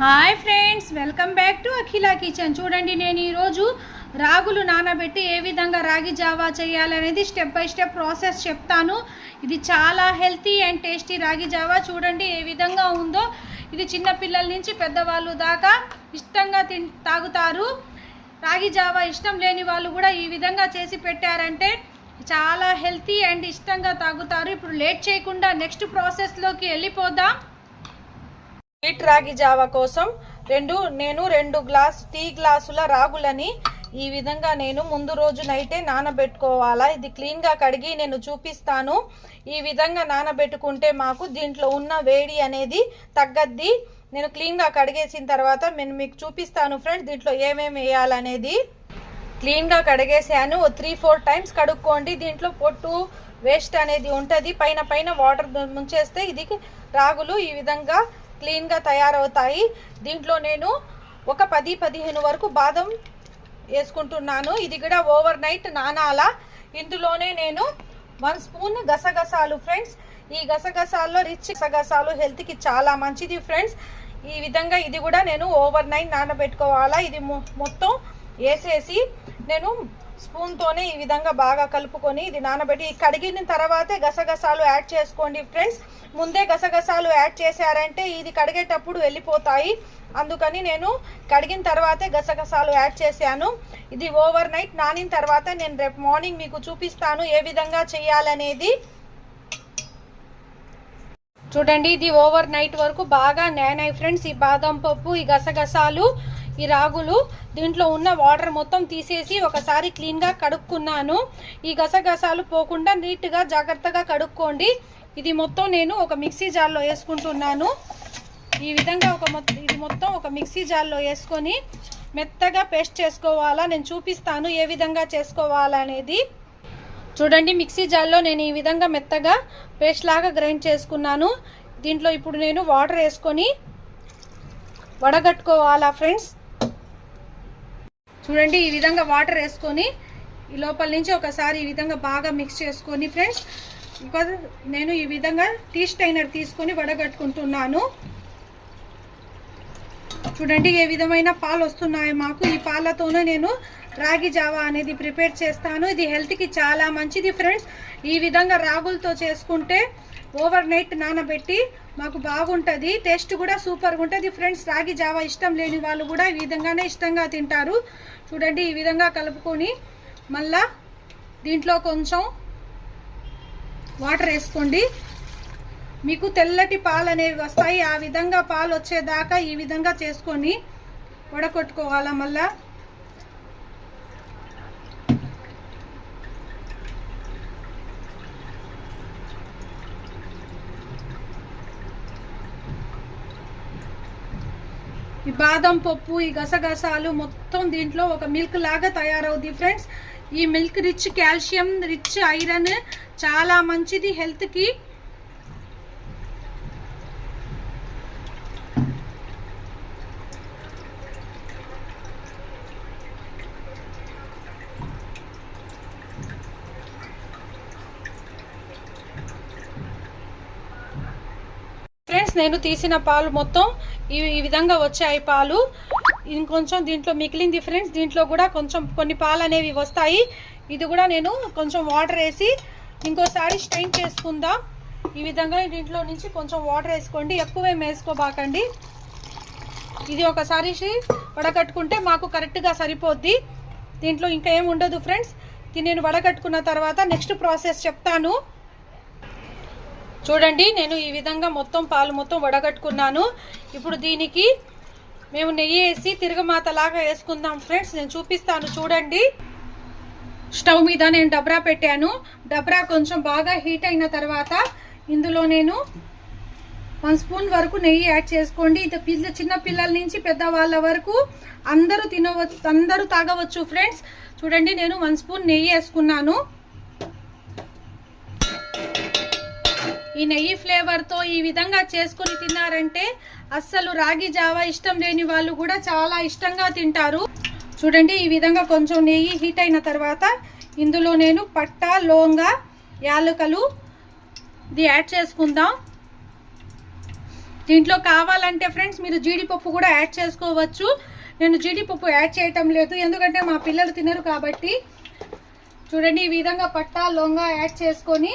Hi friends, welcome back to Akhila kitchen. చూడండి, నేను ఈరోజు రాగులు నానబెట్టి ఏ విధంగా రాగి జావా చేయాలనేది స్టెప్ బై స్టెప్ ప్రాసెస్ చెప్తాను. ఇది చాలా హెల్తీ అండ్ టేస్టీ రాగి జావా. చూడండి ఏ విధంగా ఉందో. ఇది చిన్న పిల్లల నుంచి పెద్దవాళ్ళు దాకా ఇష్టంగా తాగుతారు. రాగి జావా ఇష్టం లేని వాళ్ళు కూడా ఈ విధంగా చేసి పెట్టారంటే చాలా హెల్తీ అండ్ ఇష్టంగా తాగుతారు. ఇప్పుడు లేట్ చేయకుండా నెక్స్ట్ ప్రాసెస్లోకి వెళ్ళిపోదాం. వీట్ రాగి జావా కోసం రెండు టీ గ్లాసుల రాగులని ఈ విధంగా నేను ముందు రోజు నైటే నానబెట్టుకోవాలా. ఇది క్లీన్గా కడిగి నేను చూపిస్తాను. ఈ విధంగా నానబెట్టుకుంటే మాకు దీంట్లో ఉన్న వేడి అనేది తగ్గద్ది. నేను క్లీన్గా కడిగేసిన తర్వాత నేను మీకు చూపిస్తాను ఫ్రెండ్స్, దీంట్లో ఏమేమి వేయాలనేది. క్లీన్గా కడిగేసాను. 3-4 టైమ్స్ కడుక్కోండి. దీంట్లో పొట్టు వేస్ట్ అనేది ఉంటుంది. పైన వాటర్ ముంచేస్తే ఇది రాగులు ఈ విధంగా క్లీన్గా తయారవుతాయి. దీంట్లో నేను ఒక 10-15 వరకు బాదం వేసుకుంటున్నాను. ఇది కూడా ఓవర్ నైట్ నానాల. ఇందులోనే నేను 1 స్పూన్ గసగసాలు ఫ్రెండ్స్. ఈ గసగసాల్లో రిచ్ గసగసాలు హెల్త్కి చాలా మంచిది ఫ్రెండ్స్. ఈ విధంగా ఇది కూడా నేను ఓవర్ నైట్ నానబెట్టుకోవాలా. ఇది మొత్తం వేసేసి నేను స్పూన్తోనే ఈ విధంగా బాగా కలుపుకొని ఇది నానబెట్టి కడిగిన తర్వాతే గసగసాలు యాడ్ చేసుకోండి ఫ్రెండ్స్. ముందే గసగసాలు యాడ్ చేశారంటే ఇది కడిగేటప్పుడు వెళ్ళిపోతాయి. అందుకని నేను కడిగిన తర్వాతే గసగసాలు యాడ్ చేశాను. ఇది ఓవర్ నైట్ నానిన తర్వాత నేను రేపు మార్నింగ్ మీకు చూపిస్తాను ఏ విధంగా చేయాలనేది. చూడండి, ఇది ఓవర్ నైట్ వరకు బాగా నానాయి ఫ్రెండ్స్. ఈ బాదం పప్పు, ఈ గసగసాలు, ఈ రాగులు, దీంట్లో ఉన్న వాటర్ మొత్తం తీసేసి ఒకసారి క్లీన్గా కడుక్కున్నాను. ఈ గసగసాలు పోకుండా నీట్గా జాగ్రత్తగా కడుక్కోండి. ఇది మొత్తం నేను ఒక మిక్సీ జార్లో వేసుకుంటున్నాను. ఈ విధంగా ఇది మొత్తం ఒక మిక్సీ జార్లో వేసుకొని మెత్తగా పేస్ట్ చేసుకోవాలా. నేను చూపిస్తాను ఏ విధంగా చేసుకోవాలనేది. చూడండి, మిక్సీ జార్లో నేను ఈ విధంగా మెత్తగా పేస్ట్ లాగా గ్రైండ్ చేసుకున్నాను. దీంట్లో ఇప్పుడు నేను వాటర్ వేసుకొని వడగట్టుకోవాలా ఫ్రెండ్స్. చూడండి, ఈ విధంగా వాటర్ వేసుకొని ఈ లోపల నుంచి ఒకసారి ఈ విధంగా బాగా మిక్స్ చేసుకొని ఫ్రెండ్స్, ఇంకా నేను ఈ విధంగా టీ స్టైనర్ తీసుకొని వడగట్టుకుంటున్నాను. చూడండి ఏ విధమైన పాలు వస్తున్నాయి మాకు. ఈ పాలతోనే నేను రాగి జావా అనేది ప్రిపేర్ చేస్తాను. ఇది హెల్త్కి చాలా మంచిది ఫ్రెండ్స్. ఈ విధంగా రాగులతో చేసుకుంటే ఓవర్ నైట్ నానబెట్టి మాకు బాగుంటుంది. టేస్ట్ కూడా సూపర్గా ఉంటుంది ఫ్రెండ్స్. రాగి జావా ఇష్టం లేని వాళ్ళు కూడా ఈ విధంగానే ఇష్టంగా తింటారు. చూడండి, ఈ విధంగా కలుపుకొని మళ్ళా దీంట్లో కొంచెం వాటర్ వేసుకోండి. మీకు తెల్లటి పాలు అనేవి వస్తాయి. ఆ విధంగా పాలు వచ్చేదాకా ఈ విధంగా చేసుకొని వడకొట్టుకోవాలా. మళ్ళా ఈ బాదం పప్పు, ఈ గసగసాలు మొత్తం దీంట్లో ఒక మిల్క్ లాగా తయారవుద్ది ఫ్రెండ్స్. ఈ milk rich calcium, rich iron, చాలా మంచిది హెల్త్కి. ఫ్రెండ్స్, నేను తీసిన పాలు మొత్తం ఈ విధంగా వచ్చాయి పాలు. ఇంకొంచెం దీంట్లో మిగిలింది ఫ్రెండ్స్. దీంట్లో కూడా కొన్ని పాలు అనేవి వస్తాయి. ఇది కూడా నేను కొంచెం వాటర్ వేసి ఇంకోసారి స్ట్రెయిన్ చేసుకుందాం. ఈ విధంగా దీంట్లో నుంచి కొంచెం వాటర్ వేసుకోండి, ఎక్కువేం వేసుకోబాకండి. ఇది ఒకసారి వడకట్టుకుంటే మాకు కరెక్ట్గా సరిపోద్ది. దీంట్లో ఇంకా ఏం ఉండదు ఫ్రెండ్స్. ఇది నేను వడకట్టుకున్న తర్వాత నెక్స్ట్ ప్రాసెస్ చెప్తాను. చూడండి, నేను ఈ విధంగా పాలు మొత్తం వడగట్టుకున్నాను. ఇప్పుడు దీనికి మేము నెయ్యి వేసి తిరగమాతలాగా వేసుకుందాం ఫ్రెండ్స్. నేను చూపిస్తాను చూడండి. స్టవ్ మీద నేను డబ్రా పెట్టాను. డబ్రా కొంచెం బాగా హీట్ అయిన తర్వాత ఇందులో నేను 1 స్పూన్ వరకు నెయ్యి యాడ్ చేసుకోండి. ఇది చిన్న పిల్లల నుంచి పెద్దవాళ్ళ వరకు అందరూ తినవచ్చు, అందరూ తాగవచ్చు ఫ్రెండ్స్. చూడండి, నేను 1 స్పూన్ నెయ్యి వేసుకున్నాను. ఈ నెయ్యి ఫ్లేవర్తో ఈ విధంగా చేసుకొని తిన్నారంటే అస్సలు రాగి జావా ఇష్టం లేని వాళ్ళు కూడా చాలా ఇష్టంగా తింటారు. చూడండి, ఈ విధంగా కొంచెం నెయ్యి హీట్ అయిన తర్వాత ఇందులో నేను పట్టా, లవంగ, యాలకులు ఇది యాడ్ చేసుకుందాం. దీంట్లో కావాలంటే ఫ్రెండ్స్ మీరు జీడిపప్పు కూడా యాడ్ చేసుకోవచ్చు. నేను జీడిపప్పు యాడ్ చేయటం లేదు, ఎందుకంటే మా పిల్లలు తినరు కాబట్టి. చూడండి, ఈ విధంగా పట్టా లొంగ యాడ్ చేసుకొని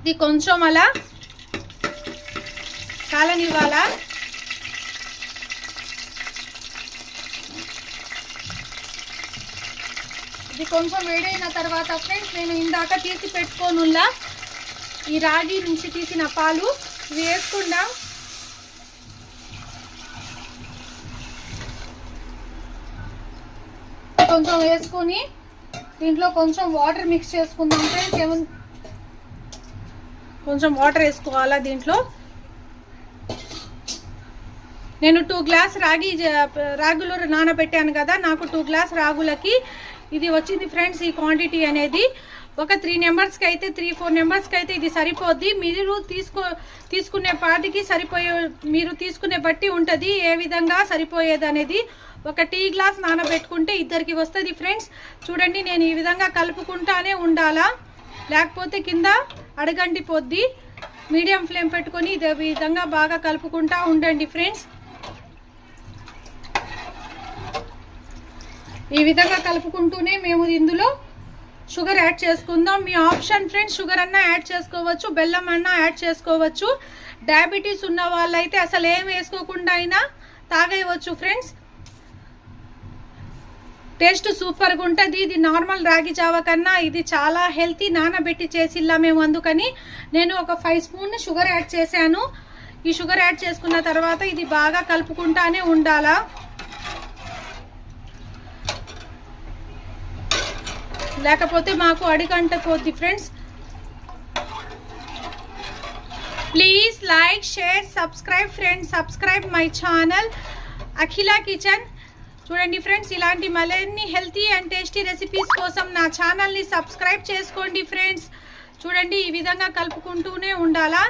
ఇది కొంచెం అలా కాలనివ్వాలా. ఇది కొంచెం వేడైన తర్వాత ఫ్రెండ్స్ నేను ఇందాక తీసి పెట్టుకోనుల్లా ఈ రాగి నుంచి తీసిన పాలు ఇవి వేసుకుందాం. కొంచెం వేసుకొని దీంట్లో కొంచెం వాటర్ మిక్స్ చేసుకుందాం ఫ్రెండ్స్. కొంచెం వాటర్ వేసుకోవాలా దీంట్లో. నేను 2 గ్లాస్ రాగులు నానబెట్టాను కదా, నాకు 2 గ్లాస్ రాగులకి ఇది వచ్చింది ఫ్రెండ్స్ ఈ క్వాంటిటీ అనేది. ఒక 3 మెంబర్స్కి అయితే 3-4 మెంబర్స్కి అయితే ఇది సరిపోద్ది. మీరు తీసుకునే పాటికి మీరు తీసుకునే బట్టి ఉంటుంది ఏ విధంగా సరిపోయేది అనేది. ఒక టీ గ్లాస్ నానబెట్టుకుంటే ఇద్దరికి వస్తుంది ఫ్రెండ్స్. చూడండి, నేను ఈ విధంగా కలుపుకుంటానే ఉండాలా, లేకపోతే కింద అడగంటిపోద్ది. మీడియం ఫ్లేమ్ పెట్టుకొని ఇదే విధంగా బాగా కలుపుకుంటా ఉండండి ఫ్రెండ్స్. ఈ విధంగా కలుపుకుంటూనే మేము ఇందులో షుగర్ యాడ్ చేసుకుందాం. మీ ఆప్షన్ ఫ్రెండ్స్, షుగర్ అన్నా యాడ్ చేసుకోవచ్చు, బెల్లం అన్నా యాడ్ చేసుకోవచ్చు. డయాబెటీస్ ఉన్న వాళ్ళైతే అసలు ఏం వేసుకోకుండా అయినా తాగేయవచ్చు ఫ్రెండ్స్. టేస్ట్ సూపర్గా ఉంటుంది. ఇది నార్మల్ రాగి జావ కన్నా ఇది చాలా హెల్తీ. నానబెట్టి చేసిల్లా మేము, అందుకని నేను ఒక 5 స్పూన్ షుగర్ యాడ్ చేశాను. ఈ షుగర్ యాడ్ చేసుకున్న తర్వాత ఇది బాగా కలుపుకుంటానే ఉండాలా. లేకపోతే మాకు అడిగంటపోద్ది friends. Please like, share, subscribe friends. Subscribe my channel Akhila kitchen. చూడండి ఫ్రెండ్స్, ఇలాంటి మరిన్ని హెల్తీ అండ్ టేస్టీ రెసిపీస్ కోసం నా ఛానల్ని సబ్స్క్రైబ్ చేసుకోండి ఫ్రెండ్స్. చూడండి, ఈ విధంగా కలుపుకుంటూనే ఉండాలా.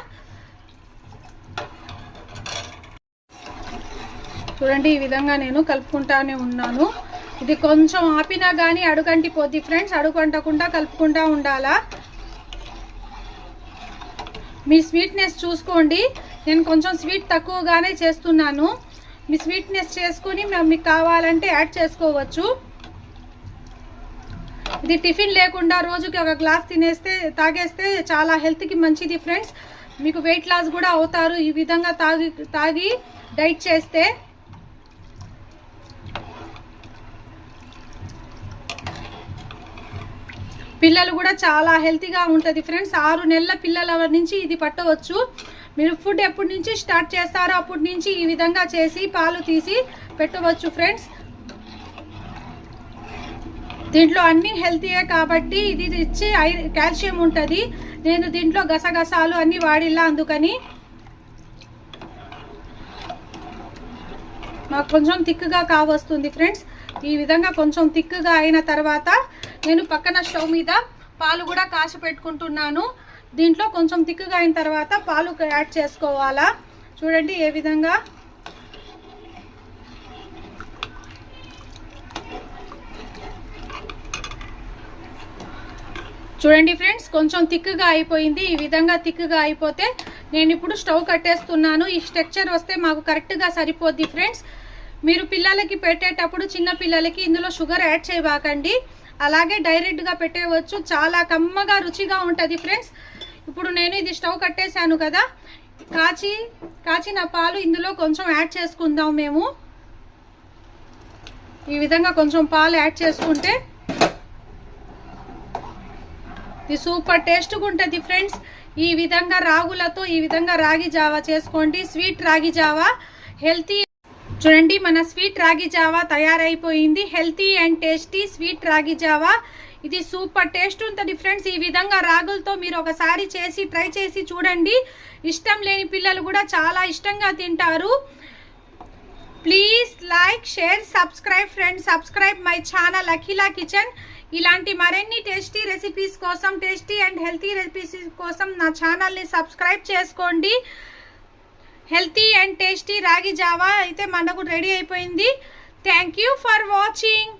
చూడండి, ఈ విధంగా నేను కలుపుకుంటానే ఉన్నాను. ఇది కొంచెం ఆపినా కానీ అడుగంటిపోద్ది ఫ్రెండ్స్. అడుగంటకుండా కలుపుకుంటా ఉండాలా. మీ స్వీట్నెస్ చూసుకోండి. నేను కొంచెం స్వీట్ తక్కువగానే చేస్తున్నాను. మీ స్వీట్నెస్ చేసుకుని మీకు కావాలంటే యాడ్ చేసుకోవచ్చు. ఇది టిఫిన్ లేకుండా రోజుకి 1 గ్లాస్ తాగేస్తే చాలా హెల్త్కి మంచిది ఫ్రెండ్స్. మీకు వెయిట్ లాస్ కూడా అవుతారు ఈ విధంగా తాగి డైట్ చేస్తే. పిల్లలు కూడా చాలా హెల్తీగా ఉంటుంది ఫ్రెండ్స్. 6 నెలల పిల్లల నుంచి ఇది పట్టవచ్చు. మీరు ఫుడ్ ఎప్పటి నుంచి స్టార్ట్ చేస్తారో అప్పటి నుంచి ఈ విధంగా చేసి పాలు తీసి పెట్టవచ్చు ఫ్రెండ్స్. దీంట్లో అన్ని హెల్తీయే కాబట్టి ఇది ఇచ్చి కాల్షియం ఉంటుంది. నేను దీంట్లో గసగసాలు అన్నీ వాడిల్లా, అందుకని మాకు కొంచెం థిక్గా కావస్తుంది ఫ్రెండ్స్. ఈ విధంగా కొంచెం థిక్గా అయిన తర్వాత నేను పక్కన స్టవ్ మీద పాలు కూడా కాచి పెట్టుకుంటున్నాను. దీంట్లో కొంచెం థిక్గా అయిన తర్వాత పాలు యాడ్ చేసుకోవాలా. చూడండి ఏ విధంగా. చూడండి ఫ్రెండ్స్, కొంచెం థిక్గా అయిపోయింది. ఈ విధంగా థిక్గా అయిపోతే నేను ఇప్పుడు స్టవ్ కట్టేస్తున్నాను. ఈ స్ట్రక్చర్ వస్తే మాకు కరెక్ట్గా సరిపోద్ది ఫ్రెండ్స్. మీరు పిల్లలకి పెట్టేటప్పుడు చిన్న పిల్లలకి ఇందులో షుగర్ యాడ్ చేయబాకండి, అలాగే డైరెక్ట్గా పెట్టేయవచ్చు. చాలా కమ్మగా రుచిగా ఉంటుంది ఫ్రెండ్స్. ఇప్పుడు నేను ఇది స్టవ్ కట్టేశాను కదా, కాచిన పాలు ఇందులో కొంచెం యాడ్ చేసుకుందాం మేము. ఈ విధంగా కొంచెం పాలు యాడ్ చేసుకుంటే ఇది సూపర్ టేస్ట్గా ఉంటుంది ఫ్రెండ్స్. ఈ విధంగా రాగులతో ఈ విధంగా రాగి జావా చేసుకోండి. స్వీట్ రాగి జావా హెల్తీ. చూడండి, మన స్వీట్ రాగి జావా తయారైపోయింది. హెల్తీ అండ్ టేస్టీ స్వీట్ రాగి జావా. ఇది సూపర్ టేస్ట్ ఉంటుంది ఫ్రెండ్స్. ఈ విధంగా రాగులతో మీరు ఒకసారి ట్రై చేసి చూడండి. ఇష్టం లేని పిల్లలు కూడా చాలా ఇష్టంగా తింటారు. Please like, share, subscribe friends. Subscribe my channel Akhila kitchen. ఇలాంటి మరిన్ని టేస్టీ రెసిపీస్ కోసం, టేస్టీ అండ్ హెల్తీ రెసిపీస్ కోసం నా ఛానల్ని సబ్స్క్రైబ్ చేసుకోండి. హెల్తీ అండ్ టేస్టీ రాగి జావా అయితే మనకు రెడీ అయిపోయింది. Thank you for watching.